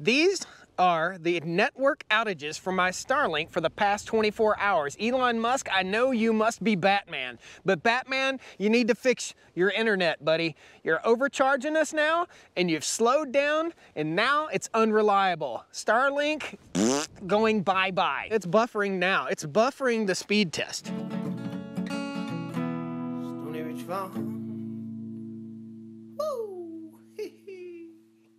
These are the network outages from my Starlink for the past 24 hours. Elon Musk, I know you must be Batman, but Batman, you need to fix your internet, buddy. You're overcharging us now, and you've slowed down, and now it's unreliable. Starlink, going bye-bye. It's buffering now. It's buffering the speed test. Stony Ridge Farm.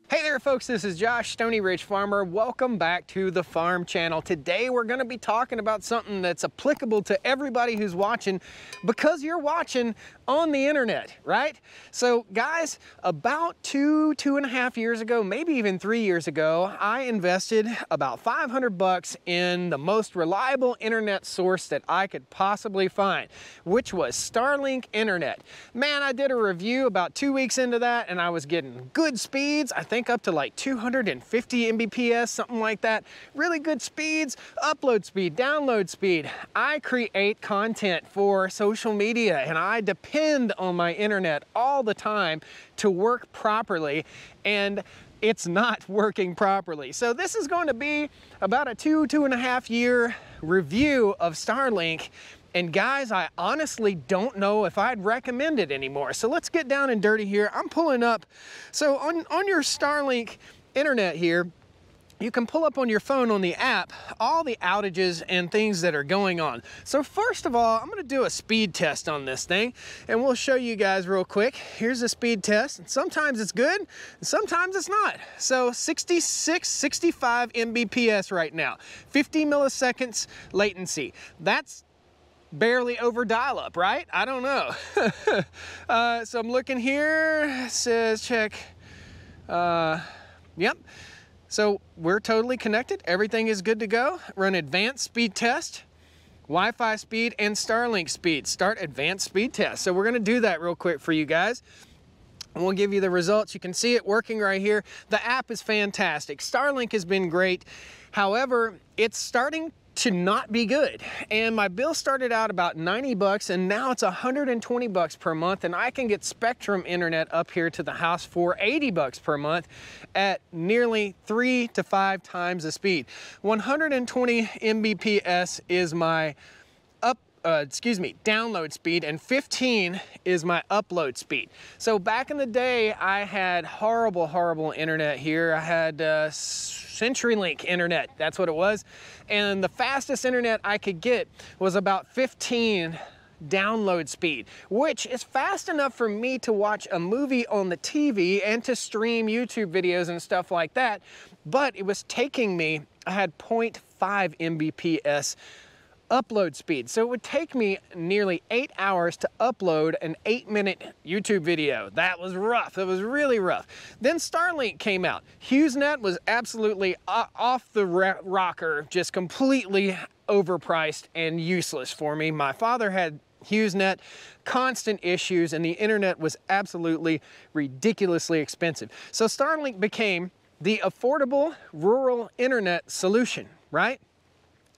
Hey there folks, this is Josh, Stony Ridge Farmer. Welcome back to the Farm Channel. Today we're gonna be talking about something that's applicable to everybody who's watching because you're watching on the internet, right? So guys, about two and a half years ago, maybe even 3 years ago, I invested about 500 bucks in the most reliable internet source that I could possibly find, which was Starlink Internet. Man, I did a review about 2 weeks into that and I was getting good speeds. I think up to like 250 Mbps, something like that. Really good speeds, upload speed, download speed. I create content for social media and I depend on my internet all the time to work properly, and it's not working properly. So this is going to be about a two and a half year review of Starlink. And guys, I honestly don't know if I'd recommend it anymore. So let's get down and dirty here. I'm pulling up, so on your Starlink internet here, you can pull up on your phone on the app all the outages and things that are going on. So first of all, I'm gonna do a speed test on this thing and we'll show you guys real quick. Here's a speed test. And sometimes it's good, and sometimes it's not. So 66, 65 Mbps right now, 50 milliseconds latency. That's barely over dial-up, right? I don't know. So I'm looking here, it says check. Yep. So we're totally connected. Everything is good to go. Run advanced speed test, Wi-Fi speed, and Starlink speed. Start advanced speed test. So we're gonna do that real quick for you guys. And we'll give you the results. You can see it working right here. The app is fantastic. Starlink has been great. However, it's starting to not be good. And my bill started out about 90 bucks and now it's 120 bucks per month, and I can get Spectrum internet up here to the house for 80 bucks per month at nearly 3 to 5 times the speed. 120 Mbps is my download speed, and 15 is my upload speed. So back in the day, I had horrible internet here. I had CenturyLink internet, that's what it was. And the fastest internet I could get was about 15 download speed, which is fast enough for me to watch a movie on the TV and to stream YouTube videos and stuff like that. But it was taking me, I had 0.5 Mbps upload speed. So it would take me nearly 8 hours to upload an 8-minute YouTube video. That was rough. It was really rough. Then Starlink came out. HughesNet was absolutely off the rocker, just completely overpriced and useless for me. My father had HughesNet, constant issues, and the internet was absolutely ridiculously expensive. So Starlink became the affordable rural internet solution, right?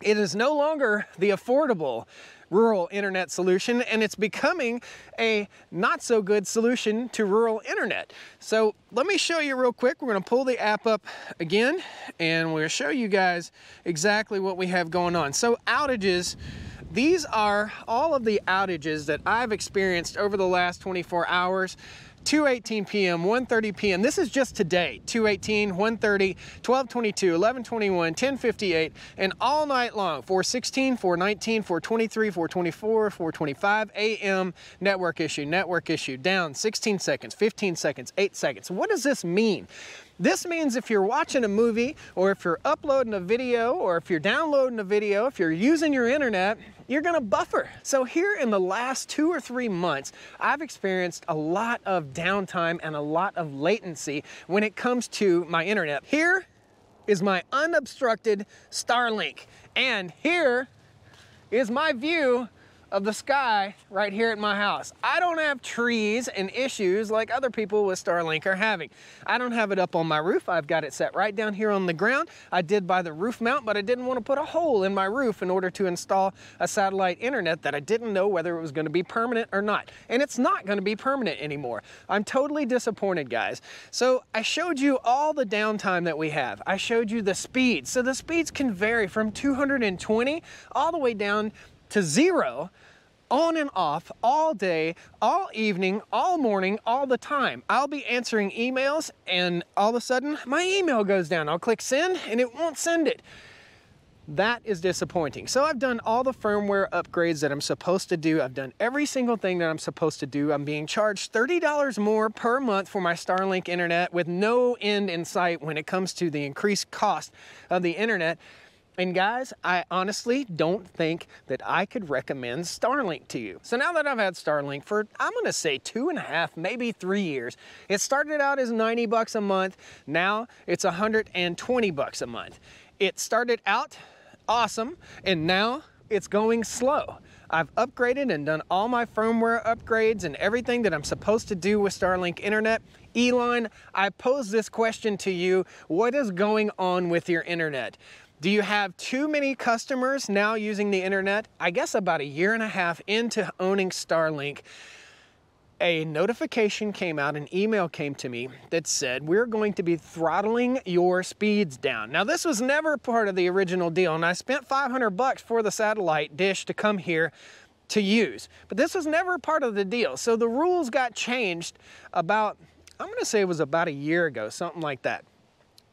It is no longer the affordable rural internet solution, and it's becoming a not so good solution to rural internet. So let me show you real quick. We're gonna pull the app up again and we'll show you guys exactly what we have going on. So outages, these are all of the outages that I've experienced over the last 24 hours. 2:18 p.m., 1:30 p.m. This is just today. 2:18, 1:30, 12:22, 11:21, 10:58, and all night long. 4:16, 4:19, 4:23, 4:24, 4:25 a.m. Network issue, down 16 seconds, 15 seconds, 8 seconds. What does this mean? This means if you're watching a movie, or if you're uploading a video, or if you're downloading a video, if you're using your internet, you're gonna buffer. So here in the last 2 or 3 months, I've experienced a lot of downtime and a lot of latency when it comes to my internet. Here is my unobstructed Starlink, and here is my view of the sky right here at my house. I don't have trees and issues like other people with Starlink are having. I don't have it up on my roof. I've got it set right down here on the ground. I did buy the roof mount, but I didn't want to put a hole in my roof in order to install a satellite internet that I didn't know whether it was going to be permanent or not. And it's not going to be permanent anymore. I'm totally disappointed, guys. So I showed you all the downtime that we have. I showed you the speeds. So the speeds can vary from 220 all the way down to 0, on and off, all day, all evening, all morning, all the time. I'll be answering emails and all of a sudden my email goes down. I'll click send and it won't send it. That is disappointing. So I've done all the firmware upgrades that I'm supposed to do. I've done every single thing that I'm supposed to do. I'm being charged $30 more per month for my Starlink internet with no end in sight when it comes to the increased cost of the internet. And guys, I honestly don't think that I could recommend Starlink to you. So now that I've had Starlink for, I'm gonna say 2.5, maybe 3 years, it started out as 90 bucks a month. Now it's 120 bucks a month. It started out awesome, and now it's going slow. I've upgraded and done all my firmware upgrades and everything that I'm supposed to do with Starlink internet. Elon, I pose this question to you. What is going on with your internet? Do you have too many customers now using the internet? I guess about 1.5 years into owning Starlink, a notification came out, an email came to me that said, we're going to be throttling your speeds down. Now, this was never part of the original deal, and I spent 500 bucks for the satellite dish to come here to use. But this was never part of the deal. So the rules got changed about, I'm gonna say it was about 1 year ago, something like that.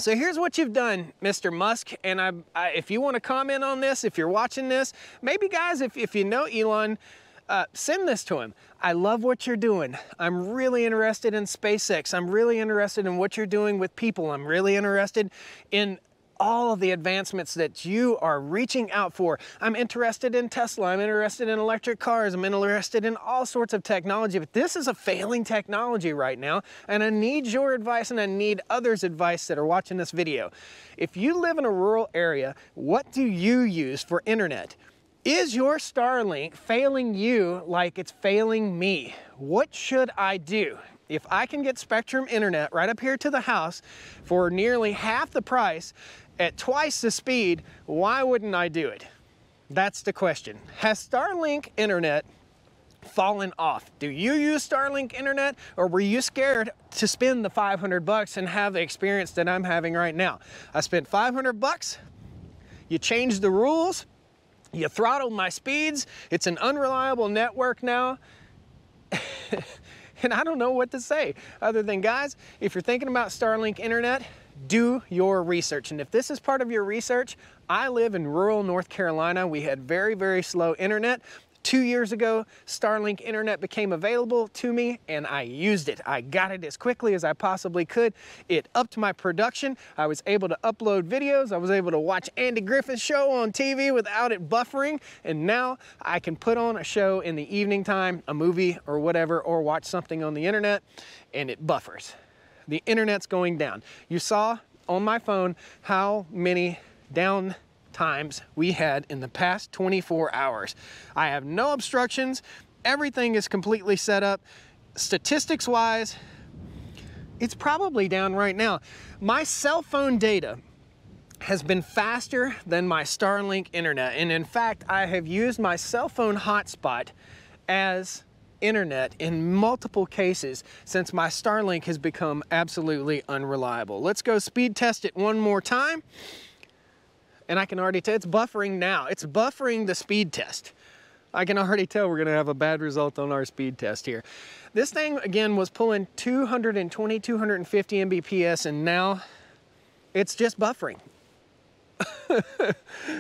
So here's what you've done, Mr. Musk, and if you want to comment on this, if you're watching this, maybe guys, if you know Elon, send this to him. I love what you're doing. I'm really interested in SpaceX. I'm really interested in what you're doing with people. I'm really interested in all of the advancements that you are reaching out for. I'm interested in Tesla. I'm interested in electric cars. I'm interested in all sorts of technology, but this is a failing technology right now, and I need your advice and I need others' advice that are watching this video. If you live in a rural area, what do you use for internet? Is your Starlink failing you like it's failing me? What should I do? If I can get Spectrum internet right up here to the house for nearly half the price at twice the speed, why wouldn't I do it? That's the question. Has Starlink internet fallen off? Do you use Starlink internet, or were you scared to spend the 500 bucks and have the experience that I'm having right now? I spent 500 bucks, you changed the rules, you throttled my speeds, it's an unreliable network now, and I don't know what to say other than, guys, if you're thinking about Starlink internet, do your research. And if this is part of your research, I live in rural North Carolina. We had very, very slow internet. 2 years ago, Starlink internet became available to me and I used it. I got it as quickly as I possibly could. It upped my production. I was able to upload videos. I was able to watch Andy Griffith's show on TV without it buffering. And now I can put on a show in the evening time, a movie or whatever, or watch something on the internet, and it buffers. The internet's going down. You saw on my phone how many down times we had in the past 24 hours. I have no obstructions. Everything is completely set up. Statistics wise, it's probably down right now. My cell phone data has been faster than my Starlink internet. And in fact, I have used my cell phone hotspot as internet in multiple cases since my Starlink has become absolutely unreliable. Let's go speed test it one more time. And I can already tell it's buffering now. It's buffering the speed test. I can already tell we're gonna have a bad result on our speed test here. This thing, again, was pulling 220, 250 Mbps, and now it's just buffering.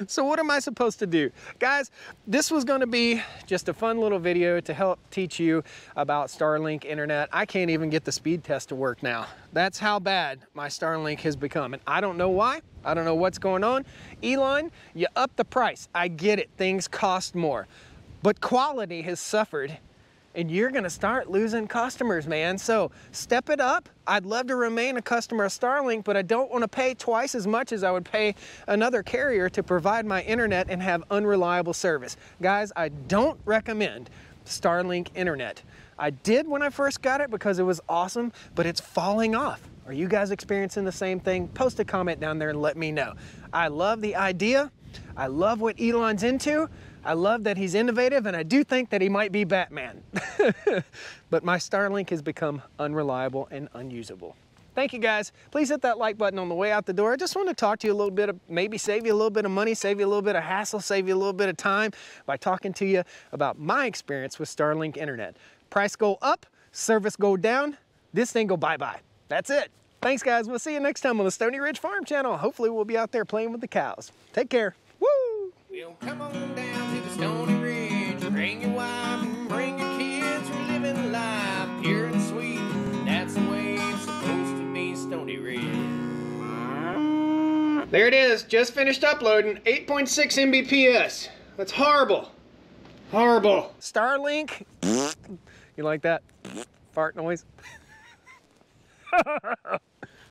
So what am I supposed to do? Guys, this was gonna be just a fun little video to help teach you about Starlink internet. I can't even get the speed test to work now. That's how bad my Starlink has become, and I don't know why. I don't know what's going on. Elon, you upped the price. I get it, things cost more, but quality has suffered and you're gonna start losing customers, man. So step it up. I'd love to remain a customer of Starlink, but I don't wanna pay twice as much as I would pay another carrier to provide my internet and have unreliable service. Guys, I don't recommend Starlink internet. I did when I first got it because it was awesome, but it's falling off. Are you guys experiencing the same thing? Post a comment down there and let me know. I love the idea. I love what Elon's into. I love that he's innovative, and I do think that he might be Batman. But my Starlink has become unreliable and unusable. Thank you guys. Please hit that like button on the way out the door. I just want to talk to you a little bit, maybe save you a little bit of money, save you a little bit of hassle, save you a little bit of time by talking to you about my experience with Starlink internet. Price go up, service go down, this thing go bye-bye. That's it. Thanks guys, we'll see you next time on the Stony Ridge Farm Channel. Hopefully we'll be out there playing with the cows. Take care. Woo! Well, come on down to the Stony Ridge. Bring your wife and bring your kids. We're living life pure and sweet. That's the way it's supposed to be, Stony Ridge. There it is, just finished uploading, 8.6 Mbps. That's horrible. Horrible. Starlink. You like that? Fart noise?